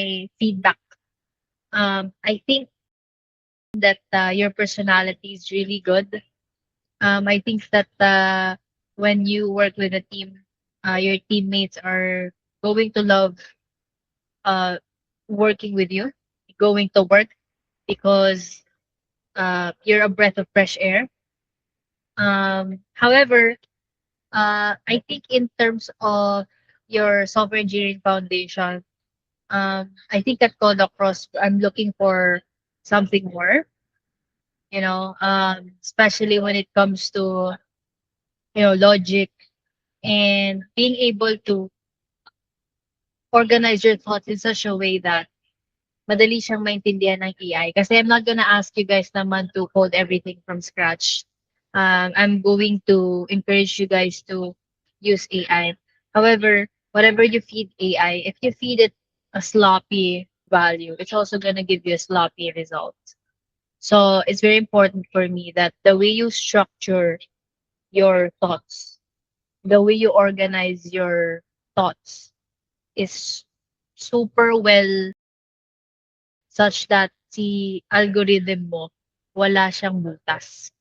my feedback. I think that your personality is really good. I think that when you work with a team, your teammates are going to love uh, working with you, going to work because you're a breath of fresh air. However, I think in terms of your software engineering foundation, I think at Kodak Cross, I'm looking for something more, especially when it comes to, logic and being able to organize your thoughts in such a way that madali siyang maintindihan ng AI. Kasi I'm not gonna ask you guys naman to code everything from scratch. I'm going to encourage you guys to use AI. However, whatever you feed AI, if you feed it a sloppy value, it's also gonna give you a sloppy result. So it's very important for me that the way you structure your thoughts, the way you organize your thoughts is super well such that si algorithm mo wala siyang butas.